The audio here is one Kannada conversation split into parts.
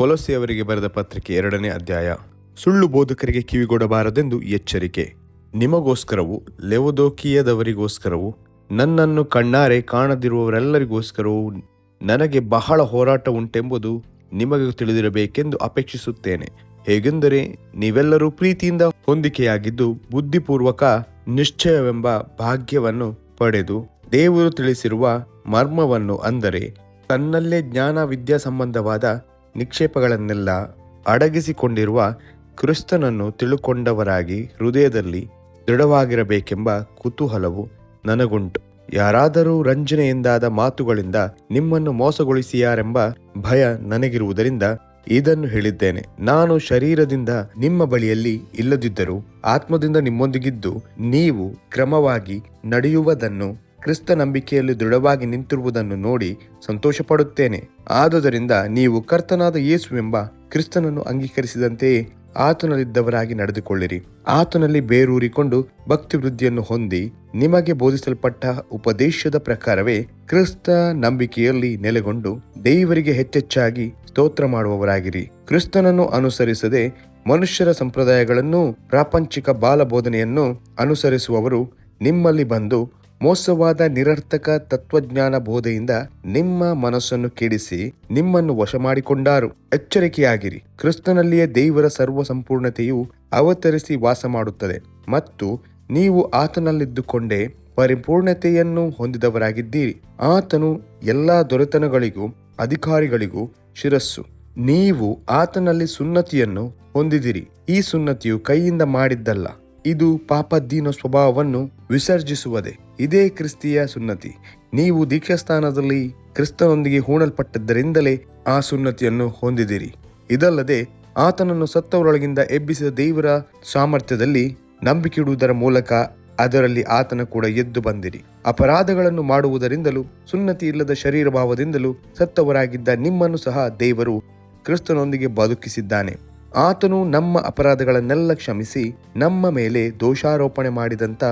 ಕೊಲೊಸ್ಸೆಯವರಿಗೆ ಬರೆದ ಪತ್ರಿಕೆ 2ನೇ ಅಧ್ಯಾಯ. ಸುಳ್ಳು ಬೋಧಕರಿಗೆ ಕಿವಿಗೊಡಬಾರದೆಂದು ಎಚ್ಚರಿಕೆ. ನಿಮಗೋಸ್ಕರವೂ ಲೆವೊದೋಕಿಯದವರಿಗೋಸ್ಕರವೂ ನನ್ನನ್ನು ಕಣ್ಣಾರೆ ಕಾಣದಿರುವವರೆಲ್ಲರಿಗೋಸ್ಕರವೂ ನನಗೆ ಬಹಳ ಹೋರಾಟ ಉಂಟೆಂಬುದು ನಿಮಗೆ ತಿಳಿದಿರಬೇಕೆಂದು ಅಪೇಕ್ಷಿಸುತ್ತೇನೆ. ಹೇಗೆಂದರೆ ನೀವೆಲ್ಲರೂ ಪ್ರೀತಿಯಿಂದ ಹೊಂದಿಕೆಯಾಗಿದ್ದು ಬುದ್ಧಿಪೂರ್ವಕ ನಿಶ್ಚಯವೆಂಬ ಭಾಗ್ಯವನ್ನು ಪಡೆದು ದೇವರು ತಿಳಿಸಿರುವ ಮರ್ಮವನ್ನು, ಅಂದರೆ ತನ್ನಲ್ಲೇ ಜ್ಞಾನ ವಿದ್ಯಾ ಸಂಬಂಧವಾದ ನಿಕ್ಷೇಪಗಳನ್ನೆಲ್ಲ ಅಡಗಿಸಿಕೊಂಡಿರುವ ಕ್ರಿಸ್ತನನ್ನು ತಿಳುಕೊಂಡವರಾಗಿ ಹೃದಯದಲ್ಲಿ ದೃಢವಾಗಿರಬೇಕೆಂಬ ಕುತೂಹಲವು ನನಗುಂಟು. ಯಾರಾದರೂ ರಂಜನೆಯಿಂದಾದ ಮಾತುಗಳಿಂದ ನಿಮ್ಮನ್ನು ಮೋಸಗೊಳಿಸಿಯಾರೆಂಬ ಭಯ ನನಗಿರುವುದರಿಂದ ಇದನ್ನು ಹೇಳಿದ್ದೇನೆ. ನಾನು ಶರೀರದಿಂದ ನಿಮ್ಮ ಬಳಿಯಲ್ಲಿ ಇಲ್ಲದಿದ್ದರೂ ಆತ್ಮದಿಂದ ನಿಮ್ಮೊಂದಿಗಿದ್ದು ನೀವು ಕ್ರಮವಾಗಿ ನಡೆಯುವುದನ್ನು, ಕ್ರಿಸ್ತ ನಂಬಿಕೆಯಲ್ಲಿ ದೃಢವಾಗಿ ನಿಂತಿರುವುದನ್ನು ನೋಡಿ ಸಂತೋಷಪಡುತ್ತೇನೆ. ಆದುದರಿಂದ ನೀವು ಕರ್ತನಾದ ಯೇಸುವೆಂಬ ಕ್ರಿಸ್ತನನ್ನು ಅಂಗೀಕರಿಸಿದಂತೆಯೇ ಆತನಲ್ಲಿದ್ದವರಾಗಿ ನಡೆದುಕೊಳ್ಳಿರಿ. ಆತನಲ್ಲಿ ಬೇರೂರಿಕೊಂಡು ಭಕ್ತಿ ವೃದ್ಧಿಯನ್ನು ಹೊಂದಿ ನಿಮಗೆ ಬೋಧಿಸಲ್ಪಟ್ಟ ಉಪದೇಶದ ಪ್ರಕಾರವೇ ಕ್ರಿಸ್ತ ನಂಬಿಕೆಯಲ್ಲಿ ನೆಲೆಗೊಂಡು ದೇವರಿಗೆ ಹೆಚ್ಚೆಚ್ಚಾಗಿ ಸ್ತೋತ್ರ ಮಾಡುವವರಾಗಿರಿ. ಕ್ರಿಸ್ತನನ್ನು ಅನುಸರಿಸದೆ ಮನುಷ್ಯರ ಸಂಪ್ರದಾಯಗಳನ್ನು, ಪ್ರಾಪಂಚಿಕ ಬಾಲಬೋಧನೆಯನ್ನು ಅನುಸರಿಸುವವರು ನಿಮ್ಮಲ್ಲಿ ಬಂದು ಮೋಸವಾದ ನಿರರ್ಥಕ ತತ್ವಜ್ಞಾನ ಬೋಧೆಯಿಂದ ನಿಮ್ಮ ಮನಸ್ಸನ್ನು ಕೆಡಿಸಿ ನಿಮ್ಮನ್ನು ವಶ ಮಾಡಿಕೊಂಡಾರು. ಎಚ್ಚರಿಕೆಯಾಗಿರಿ. ಕ್ರಿಸ್ತನಲ್ಲಿಯೇ ದೇವರ ಸರ್ವ ಸಂಪೂರ್ಣತೆಯು ಅವತರಿಸಿ ವಾಸ ಮಾಡುತ್ತದೆ ಮತ್ತು ನೀವು ಆತನಲ್ಲಿದ್ದುಕೊಂಡೇ ಪರಿಪೂರ್ಣತೆಯನ್ನು ಹೊಂದಿದವರಾಗಿದ್ದೀರಿ. ಆತನು ಎಲ್ಲಾ ದೊರೆತನಗಳಿಗೂ ಅಧಿಕಾರಿಗಳಿಗೂ ಶಿರಸ್ಸು. ನೀವು ಆತನಲ್ಲಿ ಸುನ್ನತಿಯನ್ನು ಹೊಂದಿದಿರಿ. ಈ ಸುನ್ನತಿಯು ಕೈಯಿಂದ ಮಾಡಿದ್ದಲ್ಲ, ಇದು ಪಾಪಾಧೀನ ಸ್ವಭಾವವನ್ನು ವಿಸರ್ಜಿಸುವುದೇ. ಇದೇ ಕ್ರಿಸ್ತಿಯ ಸುನ್ನತಿ. ನೀವು ದೀಕ್ಷಾಸ್ಥಾನದಲ್ಲಿ ಕ್ರಿಸ್ತನೊಂದಿಗೆ ಹೂಣಲ್ಪಟ್ಟದ್ದರಿಂದಲೇ ಆ ಸುನ್ನತಿಯನ್ನು ಹೊಂದಿದಿರಿ. ಇದಲ್ಲದೆ ಆತನನ್ನು ಸತ್ತವರೊಳಗಿಂದ ಎಬ್ಬಿಸಿದ ದೇವರ ಸಾಮರ್ಥ್ಯದಲ್ಲಿ ನಂಬಿಕೆಯಿಡುವುದರ ಮೂಲಕ ಅದರಲ್ಲಿ ಆತನ ಕೂಡ ಎದ್ದು ಬಂದಿರಿ. ಅಪರಾಧಗಳನ್ನು ಮಾಡುವುದರಿಂದಲೂ ಸುನ್ನತಿ ಇಲ್ಲದ ಶರೀರ ಭಾವದಿಂದಲೂ ಸತ್ತವರಾಗಿದ್ದ ನಿಮ್ಮನ್ನು ಸಹ ದೇವರು ಕ್ರಿಸ್ತನೊಂದಿಗೆ ಬದುಕಿಸಿದ್ದಾನೆ. ಆತನು ನಮ್ಮ ಅಪರಾಧಗಳನ್ನೆಲ್ಲ ಕ್ಷಮಿಸಿ ನಮ್ಮ ಮೇಲೆ ದೋಷಾರೋಪಣೆ ಮಾಡಿದಂಥ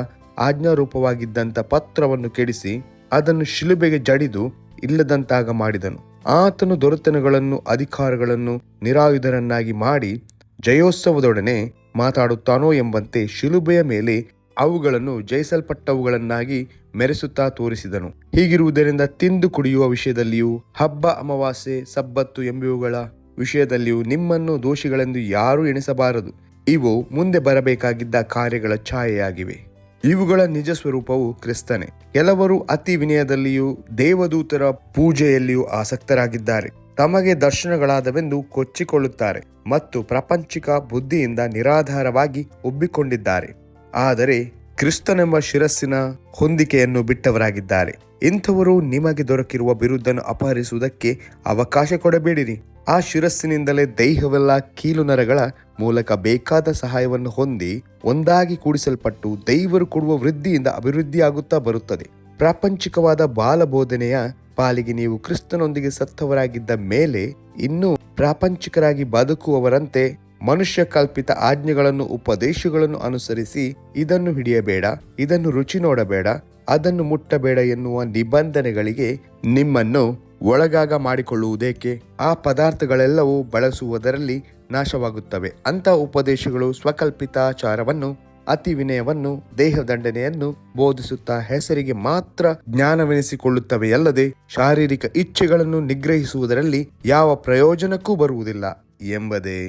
ಆಜ್ಞಾರೂಪವಾಗಿದ್ದಂಥ ಪತ್ರವನ್ನು ಕೆಡಿಸಿ ಅದನ್ನು ಶಿಲುಬೆಗೆ ಜಡಿದು ಇಲ್ಲದಂತಾಗ ಮಾಡಿದನು. ಆತನು ದೊರೆತನಗಳನ್ನು, ಅಧಿಕಾರಗಳನ್ನು ನಿರಾಯುಧರನ್ನಾಗಿ ಮಾಡಿ ಜಯೋತ್ಸವದೊಡನೆ ಮಾತಾಡುತ್ತಾನೋ ಎಂಬಂತೆ ಶಿಲುಬೆಯ ಮೇಲೆ ಅವುಗಳನ್ನು ಜಯಿಸಲ್ಪಟ್ಟವುಗಳನ್ನಾಗಿ ಮೆರೆಸುತ್ತಾ ತೋರಿಸಿದನು. ಹೀಗಿರುವುದರಿಂದ ತಿಂದು ಕುಡಿಯುವ ವಿಷಯದಲ್ಲಿಯೂ ಹಬ್ಬ, ಅಮಾವಾಸ್ಯೆ, ಸಬ್ಬತ್ತು ಎಂಬುವುಗಳ ವಿಷಯದಲ್ಲಿಯೂ ನಿಮ್ಮನ್ನು ದೋಷಿಗಳೆಂದು ಯಾರೂ ಎಣಿಸಬಾರದು. ಇವು ಮುಂದೆ ಬರಬೇಕಾಗಿದ್ದ ಕಾರ್ಯಗಳ ಛಾಯೆಯಾಗಿವೆ. ಇವುಗಳ ನಿಜ ಸ್ವರೂಪವು ಕ್ರಿಸ್ತನೇ. ಕೆಲವರು ಅತಿ ವಿನಯದಲ್ಲಿಯೂ ದೇವದೂತರ ಪೂಜೆಯಲ್ಲಿಯೂ ಆಸಕ್ತರಾಗಿದ್ದಾರೆ. ತಮಗೆ ದರ್ಶನಗಳಾದವೆಂದು ಕೊಚ್ಚಿಕೊಳ್ಳುತ್ತಾರೆ ಮತ್ತು ಪ್ರಾಪಂಚಿಕ ಬುದ್ಧಿಯಿಂದ ನಿರಾಧಾರವಾಗಿ ಉಬ್ಬಿಕೊಂಡಿದ್ದಾರೆ. ಆದರೆ ಕ್ರಿಸ್ತನೆಂಬ ಶಿರಸ್ಸಿನ ಹೊಂದಿಕೆಯನ್ನು ಬಿಟ್ಟವರಾಗಿದ್ದಾರೆ. ಇಂಥವರು ನಿಮಗೆ ದೊರಕಿರುವ ಬಿರುದನ್ನು ಅಪಹರಿಸುವುದಕ್ಕೆ ಅವಕಾಶ ಕೊಡಬೇಡಿರಿ. ಆ ಶಿರಸ್ಸಿನಿಂದಲೇ ದೇಹವೆಲ್ಲ ಕೀಲು ನರಗಳ ಮೂಲಕ ಬೇಕಾದ ಸಹಾಯವನ್ನು ಹೊಂದಿ ಒಂದಾಗಿ ಕೂಡಿಸಲ್ಪಟ್ಟು ದೇವರು ಕೊಡುವ ವೃದ್ಧಿಯಿಂದ ಅಭಿವೃದ್ಧಿಯಾಗುತ್ತಾ ಬರುತ್ತದೆ. ಪ್ರಾಪಂಚಿಕವಾದ ಬಾಲಬೋಧನೆಯ ಪಾಲಿಗೆ ನೀವು ಕ್ರಿಸ್ತನೊಂದಿಗೆ ಸತ್ತವರಾಗಿದ್ದ ಮೇಲೆ ಇನ್ನೂ ಪ್ರಾಪಂಚಿಕರಾಗಿ ಬದುಕುವವರಂತೆ ಮನುಷ್ಯ ಕಲ್ಪಿತ ಆಜ್ಞೆಗಳನ್ನು, ಉಪದೇಶಗಳನ್ನು ಅನುಸರಿಸಿ ಇದನ್ನು ಹಿಡಿಯಬೇಡ, ಇದನ್ನು ರುಚಿ ನೋಡಬೇಡ, ಅದನ್ನು ಮುಟ್ಟಬೇಡ ಎನ್ನುವ ನಿಬಂಧನೆಗಳಿಗೆ ನಿಮ್ಮನ್ನು ಒಳಗಾಗ ಮಾಡಿಕೊಳ್ಳುವುದೇಕೆ? ಆ ಪದಾರ್ಥಗಳೆಲ್ಲವೂ ಬಳಸುವುದರಲ್ಲಿ ನಾಶವಾಗುತ್ತವೆ. ಅಂಥ ಉಪದೇಶಗಳು ಸ್ವಕಲ್ಪಿತಾಚಾರವನ್ನು, ಅತಿ ವಿನಯವನ್ನು, ದೇಹದಂಡನೆಯನ್ನು ಬೋಧಿಸುತ್ತಾ ಹೆಸರಿಗೆ ಮಾತ್ರ ಜ್ಞಾನವೆನಿಸಿಕೊಳ್ಳುತ್ತವೆಯಲ್ಲದೆ ಶಾರೀರಿಕ ಇಚ್ಛೆಗಳನ್ನು ನಿಗ್ರಹಿಸುವುದರಲ್ಲಿ ಯಾವ ಪ್ರಯೋಜನಕ್ಕೂ ಬರುವುದಿಲ್ಲ ಎಂಬುದೇ.